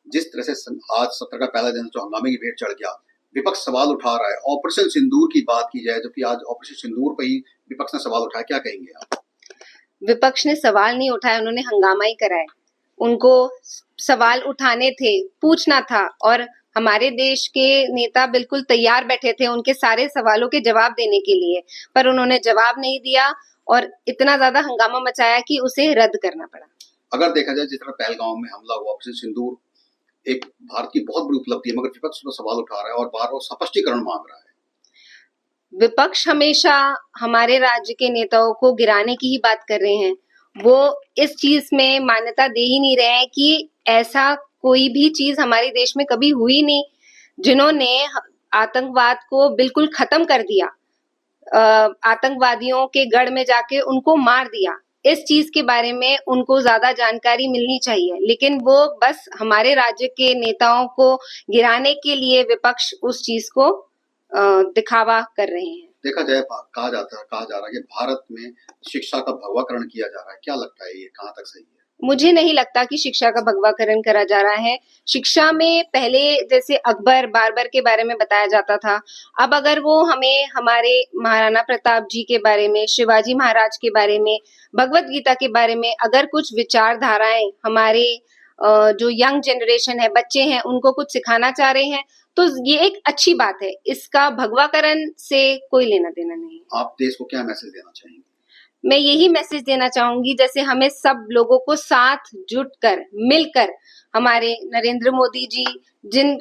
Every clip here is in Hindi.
जिस तरह से आज सत्र का पहला दिन जो हंगामे की भेंट चढ़ गया, विपक्ष सवाल उठा रहा है। ऑपरेशन सिंदूर की बात की जाए, जबकि आज ऑपरेशन सिंदूर पर ही विपक्ष ने सवाल उठाया, क्या कहेंगे आप? विपक्ष ने सवाल नहीं उठाया, उन्होंने हंगामा ही कराया। उनको सवाल उठाने थे, पूछना था, और हमारे देश के नेता बिल्कुल तैयार बैठे थे उनके सारे सवालों के जवाब देने के लिए, पर उन्होंने जवाब नहीं दिया और इतना ज्यादा हंगामा मचाया कि उसे रद्द करना पड़ा। अगर देखा जाए जिस तरह पहलगाम में हमला हुआ, ऑपरेशन सिंदूर एक भारत की बहुत बड़ी उपलब्धि है, मगर विपक्ष पर सवाल उठा रहा है और बार बार स्पष्टीकरण मांग रहा है। विपक्ष हमेशा हमारे राज्य के नेताओं को गिराने की ही बात कर रहे हैं। वो इस चीज में मान्यता दे ही नहीं रहे हैं कि ऐसा कोई भी चीज हमारे देश में कभी हुई नहीं। जिन्होंने आतंकवाद को बिल्कुल खत्म कर दिया, आतंकवादियों के गढ़ में जाके उनको मार दिया, इस चीज के बारे में उनको ज्यादा जानकारी मिलनी चाहिए। लेकिन वो बस हमारे राज्य के नेताओं को गिराने के लिए विपक्ष उस चीज को दिखावा कर रहे हैं। देखा जाए, कहा जा रहा है कि भारत में शिक्षा का भगवाकरण किया जा रहा है। क्या लगता है ये कहाँ तक सही है? मुझे नहीं लगता कि शिक्षा का भगवाकरण करा जा रहा है। शिक्षा में पहले जैसे अकबर बाबर के बारे में बताया जाता था, अब अगर वो हमें हमारे महाराणा प्रताप जी के बारे में, शिवाजी महाराज के बारे में, भगवत गीता के बारे में अगर कुछ विचारधाराएं हमारे जो यंग जनरेशन है, बच्चे हैं, उनको कुछ सिखाना चाह रहे हैं, तो ये एक अच्छी बात है। इसका भगवाकरण से कोई लेना देना नहीं। आप देश को क्या मैसेज देना चाहेंगे? मैं यही मैसेज देना चाहूंगी, जैसे हमें सब लोगों को साथ जुटकर मिलकर हमारे नरेंद्र मोदी जी जिन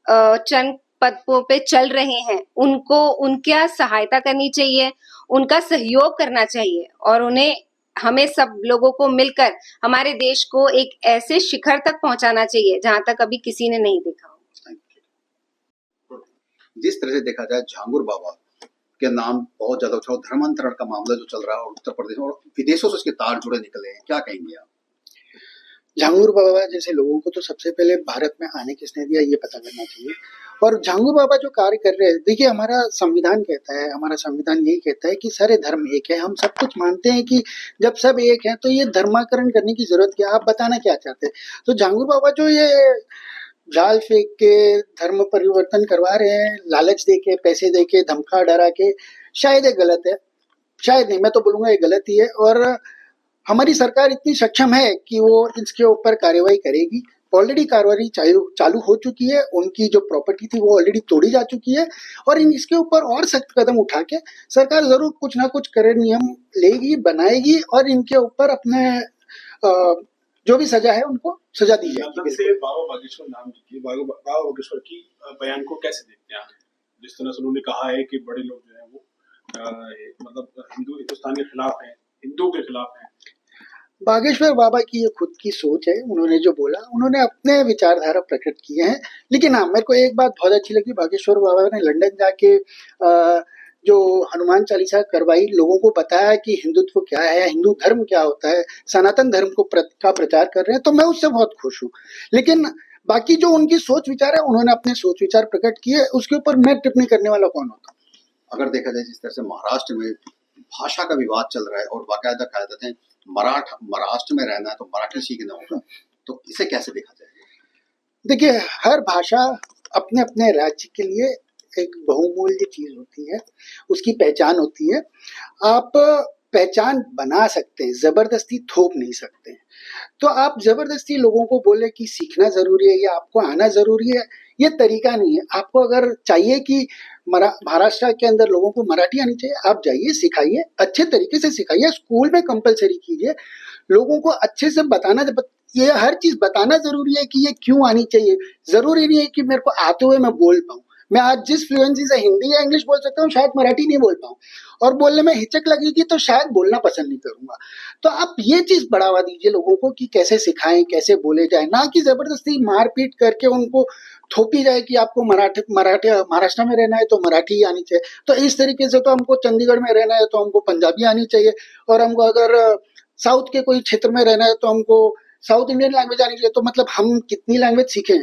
चंद पदों पे चल रहे हैं, उनको उनका सहायता करनी चाहिए, उनका सहयोग करना चाहिए, और उन्हें हमें सब लोगों को मिलकर हमारे देश को एक ऐसे शिखर तक पहुंचाना चाहिए जहां तक अभी किसी ने नहीं देखा हो। जिस तरह से देखा जाए, झांगुर बाबा के नाम बहुत ज्यादा उछा, धर्मांतरण का मामला जो चल रहा है और उत्तर प्रदेश और विदेशों से उसके तार जुड़े निकले हैं, क्या कहेंगे आप? झांगुर बाबा जैसे लोगों को तो सबसे पहले भारत में आने किसने दिया ये पता करना चाहिए। और झांगुर बाबा जो कार्य कर रहे हैं, देखिए हमारा संविधान कहता है, हमारा संविधान यही कहता है कि सारे धर्म एक है। हम सब कुछ मानते हैं कि जब सब एक है तो ये धर्माकरण करने की जरूरत क्या? आप बताना क्या चाहते हैं? तो झांगुर बाबा जो ये जाल फेंक के धर्म परिवर्तन करवा रहे हैं, लालच देके, पैसे देके, धमका डरा के, शायद ये गलत है। शायद नहीं, मैं तो बोलूंगा ये गलत ही है। और हमारी सरकार इतनी सक्षम है कि वो इसके ऊपर कार्यवाही करेगी। ऑलरेडी कार्रवाई चालू हो चुकी है, उनकी जो प्रॉपर्टी थी वो ऑलरेडी तोड़ी जा चुकी है, और इसके ऊपर और सख्त कदम उठा के सरकार जरूर कुछ ना कुछ करे, नियम लेगी, बनाएगी, और इनके ऊपर अपने जो भी सजा है उनको सजा दी जाएगी। बाबा बागेश्वर नाम की, बाबा बागेश्वर की बयान को कैसे देखते हैं? जिस तरह से उन्होंने कहा है कि बड़े लोग जो है वो मतलब हिंदुस्तान के खिलाफ है, हिंदुओं के खिलाफ है। बागेश्वर बाबा की ये खुद की सोच है, उन्होंने जो बोला, उन्होंने अपने विचारधारा प्रकट किए हैं। लेकिन हाँ, मेरे को एक बात बहुत अच्छी लगी, बागेश्वर बाबा ने लंदन जाके जो हनुमान चालीसा करवाई, लोगों को बताया कि हिंदुत्व क्या है, हिंदू धर्म क्या होता है, सनातन धर्म का प्रचार कर रहे हैं, तो मैं उससे बहुत खुश हूँ। लेकिन बाकी जो उनकी सोच विचार है, उन्होंने अपने सोच विचार प्रकट किए, उसके ऊपर मैं टिप्पणी करने वाला कौन होता? अगर देखा जाए जिस तरह से महाराष्ट्र में भाषा का विवाद चल रहा है और बाकायदा कहा जाते हैं महाराष्ट्र में रहना है तो मराठी सीखना होगा, तो इसे कैसे देखा जाए? देखिए, हर भाषा अपने अपने राज्य के लिए एक बहुमूल्य चीज होती है, उसकी पहचान होती है। आप पहचान बना सकते हैं, जबरदस्ती थोप नहीं सकते। तो आप जबरदस्ती लोगों को बोले कि सीखना जरूरी है या आपको आना जरूरी है, ये तरीका नहीं है। आपको अगर चाहिए कि महाराष्ट्र के अंदर लोगों को मराठी आनी चाहिए, आप जाइए, सिखाइए, अच्छे तरीके से सिखाइए, स्कूल में कंपलसरी कीजिए, लोगों को अच्छे से बताना, ये हर चीज बताना जरूरी है कि ये क्यों आनी चाहिए। जरूरी नहीं है कि मेरे को आते हुए मैं बोल पाऊँ, मैं आज जिस फ्लुएंसी से हिंदी या इंग्लिश बोल सकता हूँ शायद मराठी नहीं बोल पाऊँ, और बोलने में हिचक लगेगी तो शायद बोलना पसंद नहीं करूंगा। तो आप ये चीज बढ़ावा दीजिए लोगों को कि कैसे सिखाएं, कैसे बोले जाए, ना कि जबरदस्ती मारपीट करके उनको थोपी जाए कि आपको मराठी महाराष्ट्र में रहना है तो मराठी ही आनी चाहिए। तो इस तरीके से तो हमको चंडीगढ़ में रहना है तो हमको पंजाबी आनी चाहिए, और हमको अगर साउथ के कोई क्षेत्र में रहना है तो हमको साउथ इंडियन लैंग्वेज आनी चाहिए। तो मतलब हम कितनी लैंग्वेज सीखें?